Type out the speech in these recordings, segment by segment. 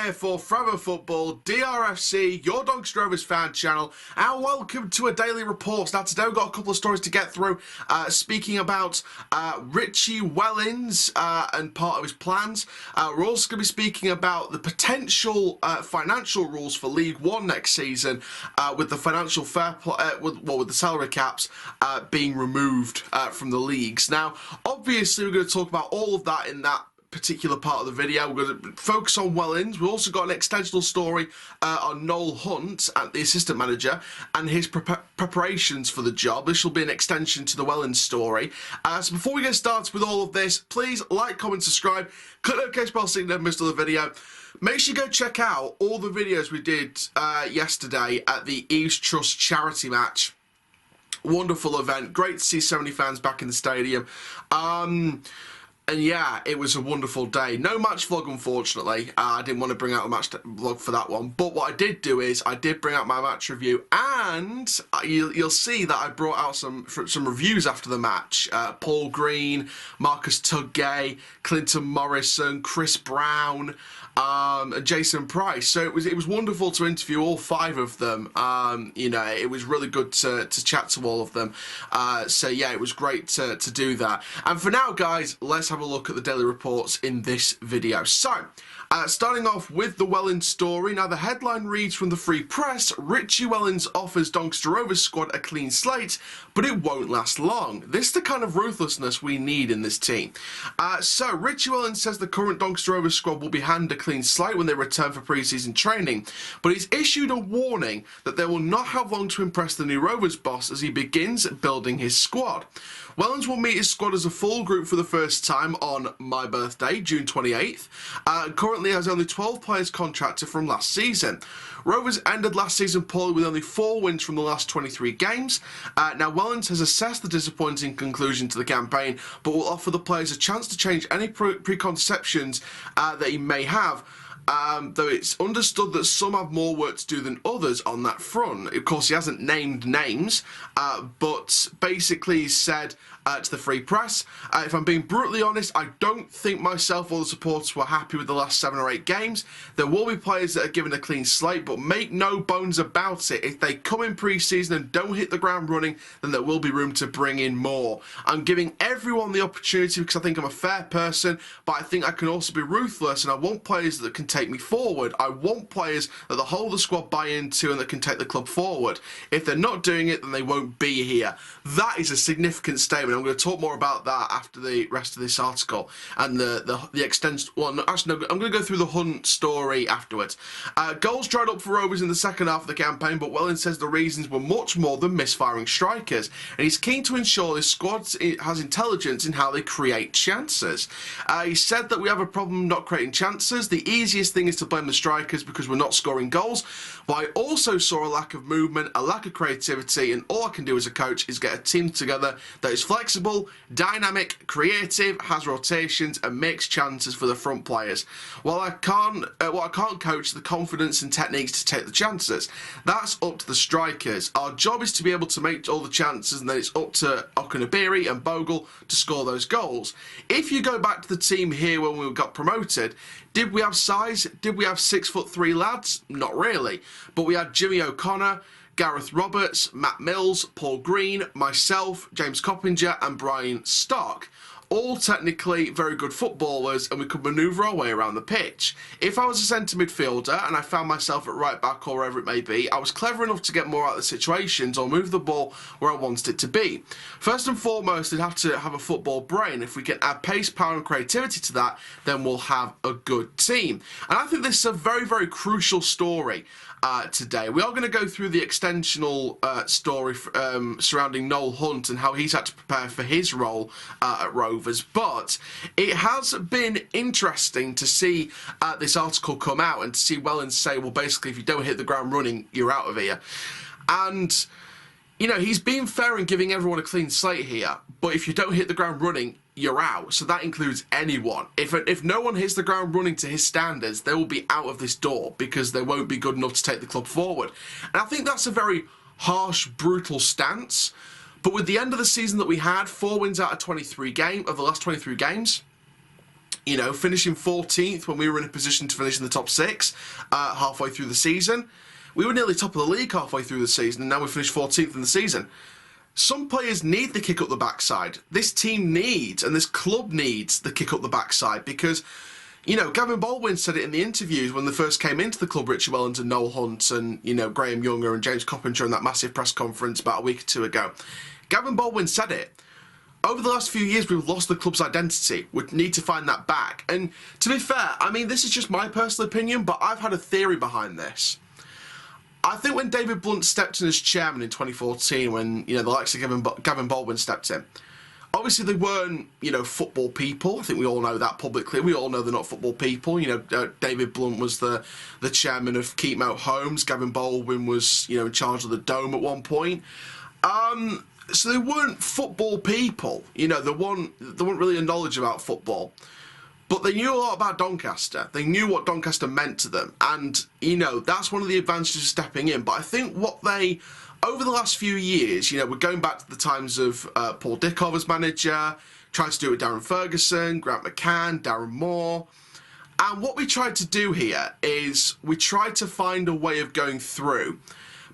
here for Forever Football, DRFC, your Doncaster Rovers fan channel, and welcome to a Daily Reports. Now today we've got a couple of stories to get through, speaking about Richie Wellens and part of his plans. We're also going to be speaking about the potential financial rules for League One next season, with the financial fair play, with the salary caps being removed from the leagues. Now, obviously we're going to talk about all of that in that particular part of the video. We're going to focus on Wellens. We've also got an extensional story on Noel, the assistant manager, and his preparations for the job. This will be an extension to the Wellens story. So before we get started with all of this, please like, comment, subscribe, click the notification bell so you never miss another video. Make sure you go check out all the videos we did yesterday at the East Trust charity match. Wonderful event. Great to see so many fans back in the stadium. And yeah, it was a wonderful day. No match vlog, unfortunately. I didn't want to bring out a match vlog for that one. But what I did do is I did bring out my match review, and you'll see that I brought out some reviews after the match. Paul Green, Marcus Tudgay, Clinton Morrison, Chris Brown, and Jason Price. So it was wonderful to interview all five of them. You know, it was really good to chat to all of them. So yeah, it was great to do that. And for now, guys, let's have a look at the daily reports in this video. So, starting off with the Wellens story. Now, the headline reads from the Free Press: Richie Wellens offers Doncaster Rovers squad a clean slate, but it won't last long. This is the kind of ruthlessness we need in this team. So, Richie Wellens says the current Doncaster Rovers squad will be handed a clean slate when they return for pre-season training, but he's issued a warning that they will not have long to impress the new Rovers boss as he begins building his squad. Wellens will meet his squad as a full group for the first time on my birthday, June 28th. Currently has only 12 players contracted from last season. Rovers ended last season poorly with only 4 wins from the last 23 games. Now, Wellens has assessed the disappointing conclusion to the campaign, but will offer the players a chance to change any preconceptions that he may have. Though it's understood that some have more work to do than others on that front. Of course, he hasn't named names, but basically he said to the Free Press, if I'm being brutally honest, I don't think myself or the supporters were happy with the last 7 or 8 games. There will be players that are given a clean slate, but make no bones about it. If they come in pre-season and don't hit the ground running, then there will be room to bring in more. I'm giving everyone the opportunity because I think I'm a fair person, but I think I can also be ruthless, and I want players that can take me forward. I want players that the whole of the squad buy into and that can take the club forward. If they're not doing it, then they won't be here. That is a significant statement. I'm going to talk more about that after the rest of this article and the extension. Well, no, actually, no, I'm going to go through the Hunt story afterwards. Goals dried up for Rovers in the second half of the campaign, but Wellens says the reasons were much more than misfiring strikers, and he's keen to ensure his squad has intelligence in how they create chances. He said that we have a problem not creating chances. The easiest thing is to blame the strikers because we're not scoring goals, but I also saw a lack of movement, a lack of creativity, and all I can do as a coach is get a team together that is flexible, dynamic, creative, has rotations, and makes chances for the front players. While I can't coach the confidence and techniques to take the chances. That's up to the strikers. Our job is to be able to make all the chances, and then it's up to Okunabiri and Bogle to score those goals. If you go back to the team here when we got promoted, did we have size? Did we have 6'3" lads? Not really. But we had Jimmy O'Connor, Gareth Roberts, Matt Mills, Paul Green, myself, James Coppinger, and Brian Stark. All technically very good footballers, and we could manoeuvre our way around the pitch. If I was a centre midfielder and I found myself at right back or wherever it may be, I was clever enough to get more out of the situations or move the ball where I wanted it to be. First and foremost, I'd have to have a football brain. If we can add pace, power and creativity to that, then we'll have a good team. And I think this is a very, very crucial story today. We are going to go through the extensional story surrounding Noel Hunt and how he's had to prepare for his role at Rovers, but it has been interesting to see this article come out and to see Wellens say, well, basically, if you don't hit the ground running, you're out of here. And, you know, he's being fair and giving everyone a clean slate here, but if you don't hit the ground running, you're out. So that includes anyone. If no one hits the ground running to his standards, they will be out of this door because they won't be good enough to take the club forward. And I think that's a very harsh, brutal stance. But with the end of the season that we had, 4 wins out of 23 of the last 23 games, You know, finishing 14th when we were in a position to finish in the top 6 halfway through the season. We were nearly top of the league halfway through the season, and now we finished 14th in the season. Some players need the kick up the backside. This team needs, and this club needs, the kick up the backside because, you know, Gavin Baldwin said it in the interviews when they first came into the club, Richie Wellens and Noel Hunt and, you know, Graham Younger and James Coppinger in that massive press conference about a week or two ago. Gavin Baldwin said it. Over the last few years, we've lost the club's identity. We need to find that back. And to be fair, I mean, this is just my personal opinion, but I've had a theory behind this. I think when David Blunt stepped in as chairman in 2014, when, you know, the likes of Gavin Baldwin stepped in, obviously they weren't, you know, football people. I think we all know that publicly. We all know they're not football people. You know, David Blunt was the chairman of Keepmoat Homes. Gavin Baldwin was, you know, in charge of the Dome at one point. So they weren't football people, you know, they weren't really a knowledge about football. But they knew a lot about Doncaster. They knew what Doncaster meant to them. And, you know, that's one of the advantages of stepping in. But I think what they, over the last few years, you know, we're going back to the times of Paul Dickov as manager, tried to do it with Darren Ferguson, Grant McCann, Darren Moore. And what we tried to do here is we tried to find a way of going through.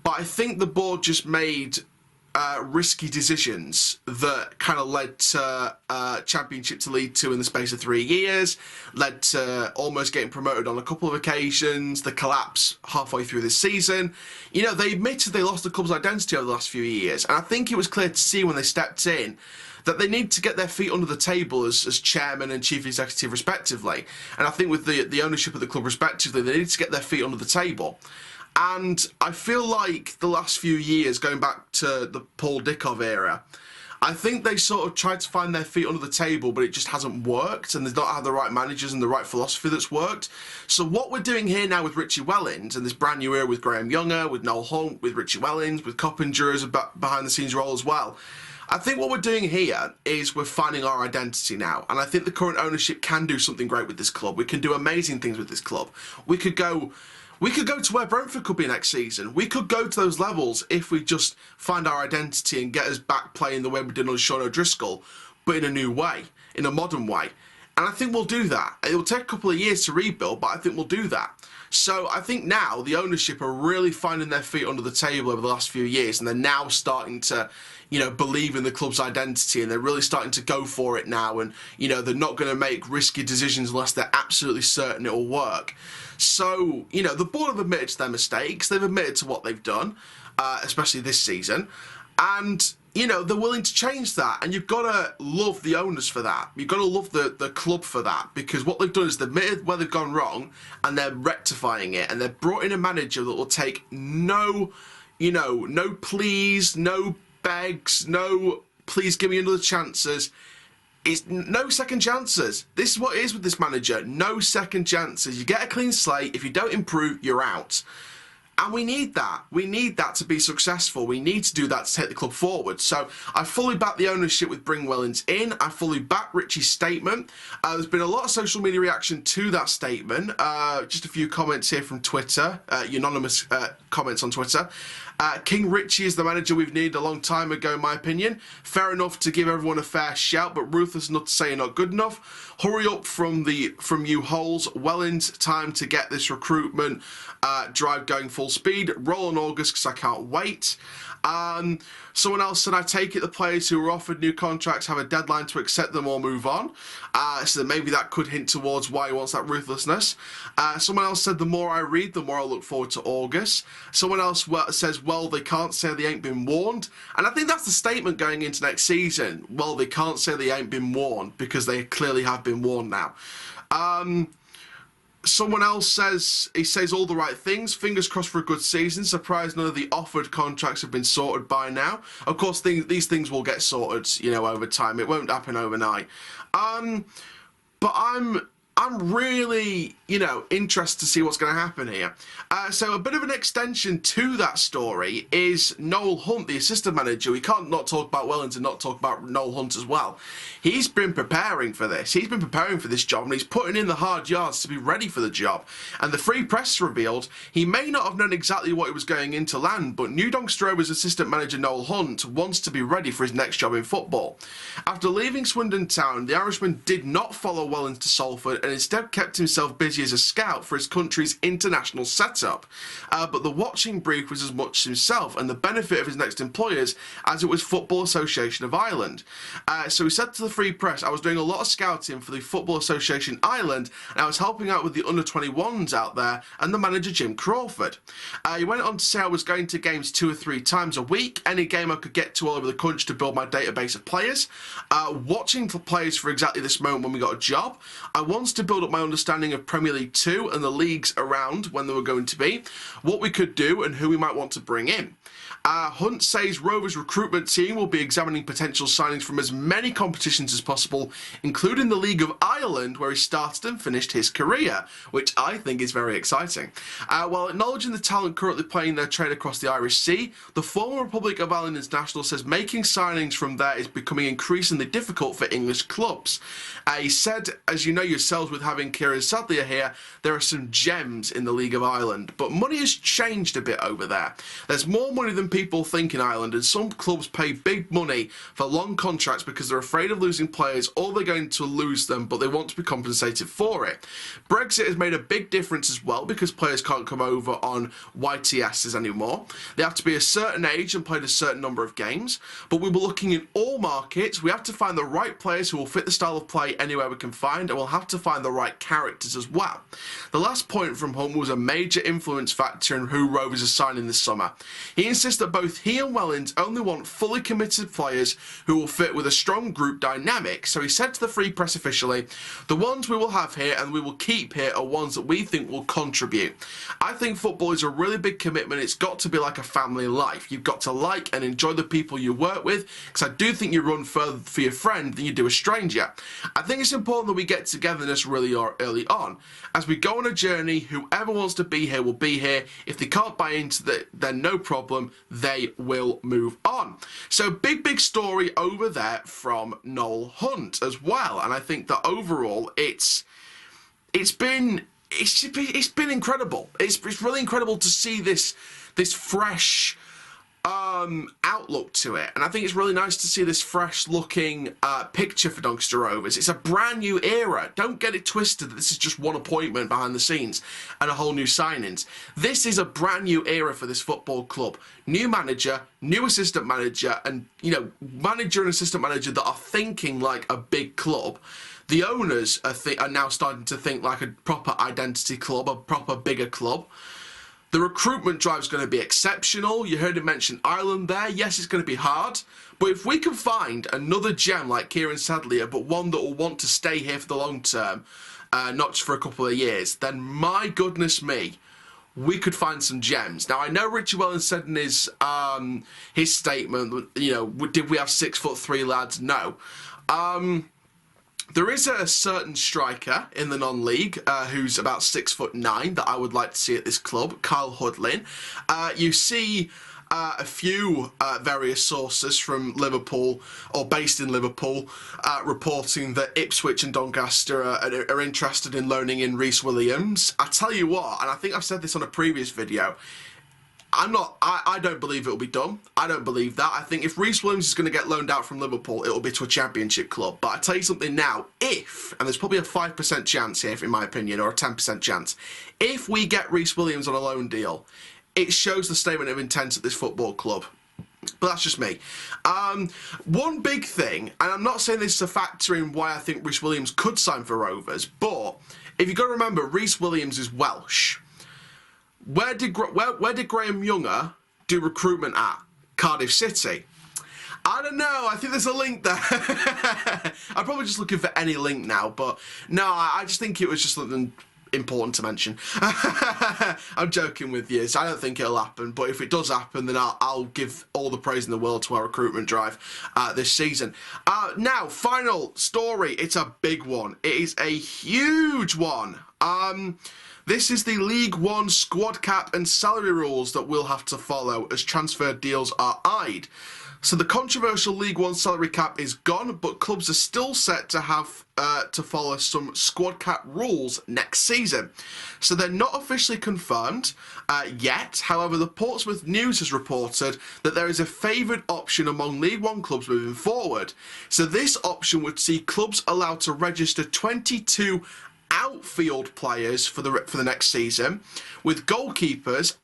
But I think the board just made risky decisions that kind of led to Championship to League 2 in the space of 3 years, led to almost getting promoted on a couple of occasions, the collapse halfway through this season. You know, they admitted they lost the club's identity over the last few years, and I think it was clear to see when they stepped in that they need to get their feet under the table as chairman and chief executive respectively. And I think with the ownership of the club respectively, they need to get their feet under the table. And I feel like the last few years, going back to the Paul Dickov era, I think they sort of tried to find their feet under the table, but it just hasn't worked, and they've not had the right managers and the right philosophy that's worked. So what we're doing here now with Richie Wellens, and this brand new era with Graham Younger, with Noel Hunt, with Richie Wellens, with Coppinger as a behind-the-scenes role as well, I think what we're doing here is we're finding our identity now, and I think the current ownership can do something great with this club. We can do amazing things with this club. We could go to where Brentford could be next season. We could go to those levels if we just find our identity and get us back playing the way we did on Sean O'Driscoll, but in a new way, in a modern way. And I think we'll do that. It will take a couple of years to rebuild, but I think we'll do that. So I think now the ownership are really finding their feet under the table over the last few years, and they're now starting to, you know, believe in the club's identity, and they're really starting to go for it now, and, you know, they're not going to make risky decisions unless they're absolutely certain it will work. So, you know, the board have admitted to their mistakes, they've admitted to what they've done, especially this season, and, you know, they're willing to change that, and you've got to love the owners for that. You've got to love the club for that, because what they've done is they've admitted where they've gone wrong, and they're rectifying it, and they've brought in a manager that will take no, you know, no pleas, no begs, no please give me another chances. It's no second chances. This is what it is with this manager. No second chances. You get a clean slate. If you don't improve, you're out. And we need that. We need that to be successful. We need to do that to take the club forward. So I fully back the ownership with bringing Wellens in. I fully back Richie's statement. There's been a lot of social media reaction to that statement. Just a few comments here from Twitter, anonymous comments on Twitter. King Richie is the manager we've needed a long time ago, in my opinion. Fair enough to give everyone a fair shout, but ruthless enough to say you're not good enough. Hurry up from you holes. Wellens, time to get this recruitment drive going full speed. Roll on August because I can't wait. Someone else said, I take it the players who were offered new contracts have a deadline to accept them or move on. So maybe that could hint towards why he wants that ruthlessness. Someone else said, the more I read, the more I look forward to August. Someone else says, well, they can't say they ain't been warned. And I think that's the statement going into next season. Well, they can't say they ain't been warned because they clearly have been warned now. Someone else says, he says all the right things. Fingers crossed for a good season. Surprised none of the offered contracts have been sorted by now. Of course, these things will get sorted, you know, over time. It won't happen overnight. But I'm I'm really, interested to see what's going to happen here. So a bit of an extension to that story is Noel Hunt, the assistant manager. We can't not talk about Wellens and not talk about Noel Hunt as well. He's been preparing for this. He's been preparing for this job, and he's putting in the hard yards to be ready for the job. And the Free Press revealed he may not have known exactly what he was going into land, but New Doncaster Rovers assistant manager Noel Hunt wants to be ready for his next job in football. After leaving Swindon Town, the Irishman did not follow Wellens to Salford and instead kept himself busy as a scout for his country's international setup. But the watching brief was as much himself and the benefit of his next employers as it was Football Association of Ireland. So he said to the Free Press, I was doing a lot of scouting for the Football Association Ireland and I was helping out with the under-21s out there and the manager Jim Crawford. He went on to say I was going to games 2 or 3 times a week, any game I could get to all over the country to build my database of players. Watching for players for exactly this moment when we got a job. I wanted to build up my understanding of Premier League 2 and the leagues around when they were going to be, what we could do and who we might want to bring in. Hunt says Rovers' recruitment team will be examining potential signings from as many competitions as possible, including the League of Ireland, where he started and finished his career, which I think is very exciting. While acknowledging the talent currently playing their trade across the Irish Sea, the former Republic of Ireland international says making signings from there is becoming increasingly difficult for English clubs. He said, as you know yourselves with having Kieran Sadlier here, there are some gems in the League of Ireland, but money has changed a bit over there. There's more money than people think in Ireland, and some clubs pay big money for long contracts because they're afraid of losing players or they're going to lose them, but they want to be compensated for it. Brexit has made a big difference as well because players can't come over on YTSs anymore. They have to be a certain age and played a certain number of games, but we were looking in all markets. We have to find the right players who will fit the style of play anywhere we can find, and we'll have to find the right characters as well. The last point from Hunt was a major influence factor in who Rovers are signing this summer. He insists that both he and Wellens only want fully committed players who will fit with a strong group dynamic. So he said to the Free Press officially, the ones we will have here and we will keep here are ones that we think will contribute. I think football is a really big commitment. It's got to be like a family life. You've got to like and enjoy the people you work with, because I do think you run further for your friend than you do a stranger. I think it's important that we get togetherness really early on. As we go on a journey, whoever wants to be here will be here. If they can't buy into it, then no problem, they will move on. So big story over there from Noel Hunt as well. And I think that overall it's been incredible. It's really incredible to see this fresh outlook to it, and I think it's really nice to see this fresh looking picture for Doncaster Rovers. It's a brand new era. Don't get it twisted that this is just one appointment behind the scenes and a whole new signings. This is a brand new era for this football club. New manager, new assistant manager, and manager and assistant manager that are thinking like a big club. The owners are now starting to think like a proper identity club, a proper bigger club. The recruitment drive is going to be exceptional. You heard him mention Ireland there. Yes, it's going to be hard. But if we can find another gem like Kieran Sadlier, but one that will want to stay here for the long term, not just for a couple of years, then my goodness me, we could find some gems. Now, I know Richie Wellens said in his statement, did we have 6'3" lads? No. There is a certain striker in the non-league who's about 6'9" that I would like to see at this club, Kyle Hudlin. You see a few various sources from Liverpool or based in Liverpool reporting that Ipswich and Doncaster are interested in loaning in Rhys Williams. I tell you what, and I think I've said this on a previous video, I don't believe it'll be done. I don't believe that. I think if Rhys Williams is going to get loaned out from Liverpool, it'll be to a championship club. But I tell you something now, and there's probably a 5% chance here, in my opinion, or a 10% chance, if we get Rhys Williams on a loan deal, it shows the statement of intent at this football club. But that's just me. One big thing, and I'm not saying this is a factor in why I think Rhys Williams could sign for Rovers, but if you've got to remember, Rhys Williams is Welsh. Where did Graham Younger do recruitment at? Cardiff City. I don't know. I think there's a link there. I'm probably just looking for any link now, but no, I just think it was just something important to mention. I'm joking with you. So I don't think it'll happen, but if it does happen, then I'll give all the praise in the world to our recruitment drive this season. Now, final story. It's a big one. It is a huge one. This is the League One squad cap and salary rules that we'll have to follow as transfer deals are eyed. So the controversial League One salary cap is gone, but clubs are still set to have to follow some squad cap rules next season. So they're not officially confirmed yet. However, the Portsmouth News has reported that there is a favoured option among League One clubs moving forward. So this option would see clubs allowed to register 22 outfield players for the next season, with goalkeepers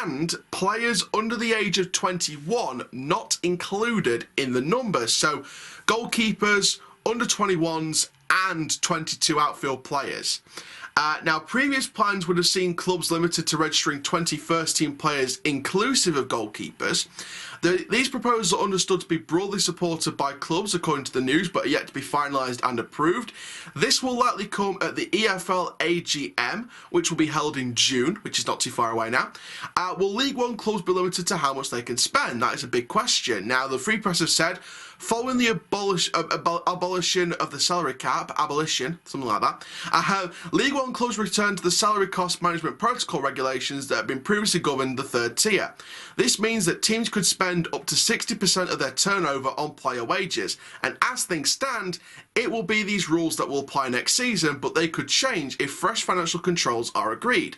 and players under the age of 21 not included in the numbers. So goalkeepers, under 21s and 22 outfield players. Now, previous plans would have seen clubs limited to registering 20 first-team players inclusive of goalkeepers. These proposals are understood to be broadly supported by clubs, according to the news, but are yet to be finalised and approved. This will likely come at the EFL AGM, which will be held in June, which is not too far away now. Will League One clubs be limited to how much they can spend? That is a big question. Now, the Free Press have said, following the abolition of the salary cap, something like that, League One clubs returned to the salary cost management protocol regulations that have been previously governed the third tier. This means that teams could spend up to 60% of their turnover on player wages, and as things stand, it will be these rules that will apply next season, but they could change if fresh financial controls are agreed.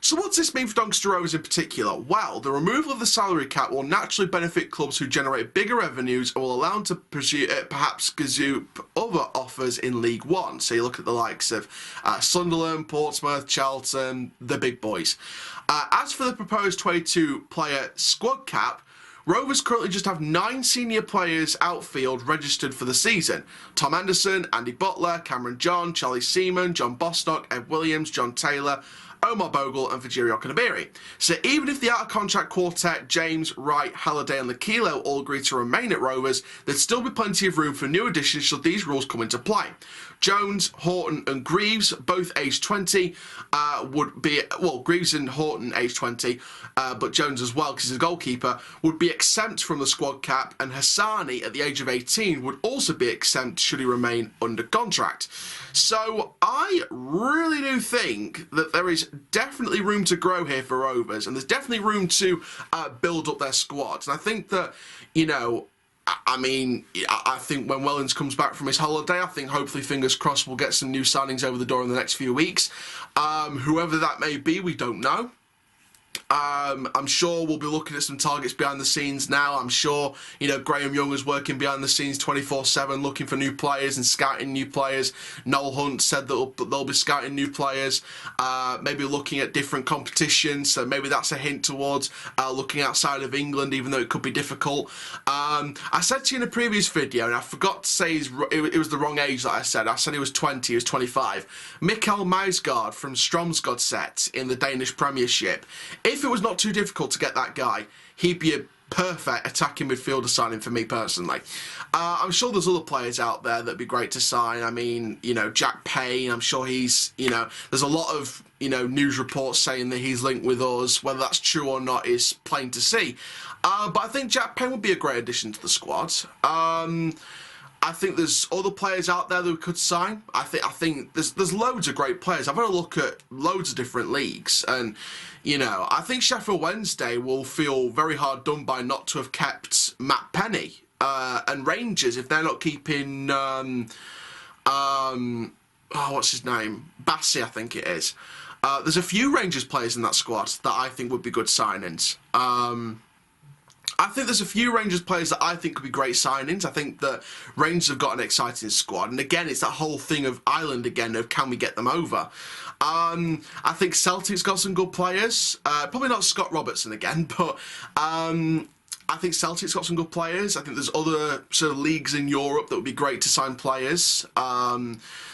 So what's this mean for Doncaster Rovers in particular? Well, the removal of the salary cap will naturally benefit clubs who generate bigger revenues and will allow them to pursue, perhaps gazoop other offers in League One. So you look at the likes of Sunderland, Portsmouth, Charlton, the big boys. As for the proposed 22-player squad cap, Rovers currently just have 9 senior players outfield registered for the season. Tom Anderson, Andy Butler, Cameron John, Charlie Seaman, John Bostock, Ed Williams, John Taylor, Omar Bogle and Fajiri Okanabiri. So even if the out-of-contract quartet, James, Wright, Halliday and Lakilo all agree to remain at Rovers, there'd still be plenty of room for new additions should these rules come into play. Jones, Horton and Greaves, both aged 20, would be, well, Greaves and Horton aged 20, but Jones as well, because he's a goalkeeper, would be exempt from the squad cap, and Hassani at the age of 18 would also be exempt should he remain under contract. So I really do think that there is definitely room to grow here for Rovers, and there's definitely room to build up their squads. And I think that, you know, I mean, I think when Wellens comes back from his holiday, I think hopefully, fingers crossed, we'll get some new signings over the door in the next few weeks. Whoever that may be, we don't know. I'm sure we'll be looking at some targets behind the scenes now. I'm sure, you know, Graham Young is working behind the scenes 24/7 looking for new players and scouting new players. Noel Hunt said that they'll be scouting new players, maybe looking at different competitions, so maybe that's a hint towards looking outside of England, even though it could be difficult. I said to you in a previous video, and I forgot to say it was the wrong age that I said. I said he was 20, he was 25. Mikkel Meisgaard from Strømsgodset in the Danish Premiership. If it was not too difficult to get that guy, he'd be a perfect attacking midfielder signing for me personally. I'm sure there's other players out there that'd be great to sign. I mean, you know, Jack Payne, I'm sure he's, you know, there's a lot of, you know, news reports saying that he's linked with us. Whether that's true or not is plain to see. But I think Jack Payne would be a great addition to the squad. I think there's other players out there that we could sign. I think there's loads of great players. I've had a look at loads of different leagues, and you know, I think Sheffield Wednesday will feel very hard done by not to have kept Matt Penny, and Rangers if they're not keeping what's his name, Bassey, I think it is. There's a few Rangers players in that squad that I think would be good signings. I think there's a few Rangers players that I think could be great signings. I think that Rangers have got an exciting squad. And again, it's that whole thing of Ireland again, of can we get them over? I think Celtic's got some good players. Probably not Scott Robertson again, but I think Celtic's got some good players. I think there's other sort of leagues in Europe that would be great to sign players.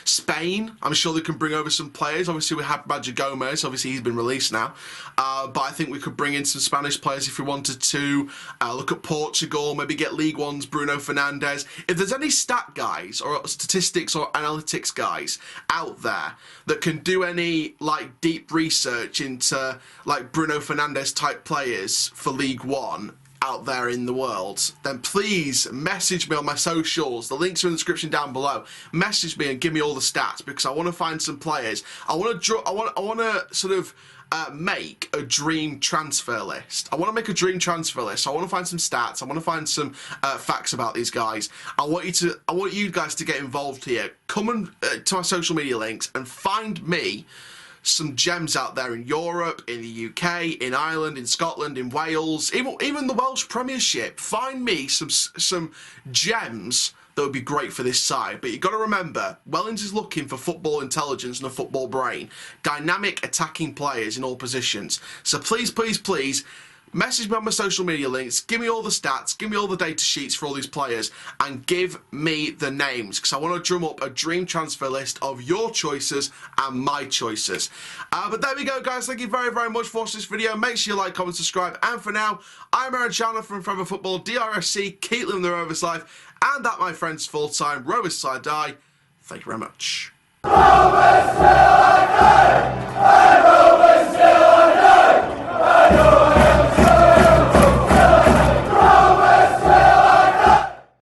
Spain, I'm sure they can bring over some players. Obviously, we have Roger Gomez. Obviously, he's been released now. But I think we could bring in some Spanish players if we wanted to. Look at Portugal, maybe get League One's Bruno Fernandes. If there's any stat guys or statistics or analytics guys out there that can do any like deep research into like Bruno Fernandes type players for League One out there in the world, then please message me on my socials. The links are in the description down below. Message me and give me all the stats, because I want to find some players. I want to sort of make a dream transfer list. I want to make a dream transfer list. I want to find some stats. I want to find some facts about these guys. I want you guys to get involved here. Come and to my social media links and find me some gems out there in Europe, in the UK, in Ireland, in Scotland, in Wales, even the Welsh Premiership. Find me some gems that would be great for this side. But you've got to remember, Wellens is looking for football intelligence and a football brain. Dynamic attacking players in all positions. So please, please, please, message me on my social media links, give me all the stats, give me all the data sheets for all these players, and give me the names, because I want to drum up a dream transfer list of your choices and my choices. But there we go, guys. Thank you very, very much for watching this video. Make sure you like, comment, subscribe. And for now, I'm Aaron Chandler from Forever Football, DRFC, keep living the Rovers life, and that, my friends, full-time Rovers side die. Thank you very much. Rovers till I die, and Rovers